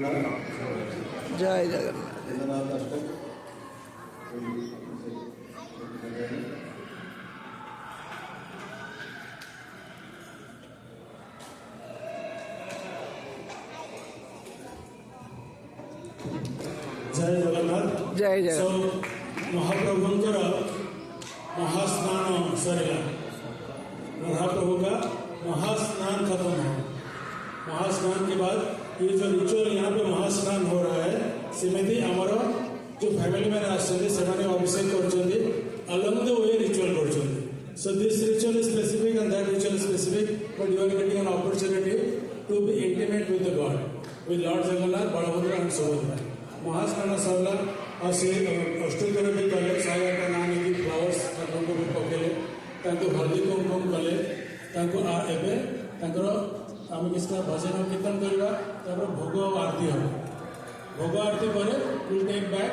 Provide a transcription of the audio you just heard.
जय जगन्नाथ। जय जगन्नाथ। जय सो जगन्नाथ। महाप्रभुंकर महास्नान सरिला। महाप्रभु का महास्नान खत्म हो। महास्नान के बाद ये जो रिचुअल यहाँ पे महास्नान हो रहा है सेमती आमर जो फैमिली मैंने आसने अभिषेक कर अलॉन्ग द वे रिचुअल कर so this ritual is specific and that ritual is specific but you are getting an opportunity to be intimate with the god with lord Jagannath Balabhadra and Subhadra. महास्नान सरला और से अष्टोत्तर भी कले 108 ना नहीं फ्लावर्स ठाकुर को भी पकेले हल्दी कुमकुम कले आम किसी भजन कीर्तन करवा भोग आरती हम भोग आरती पर विल टेक बैक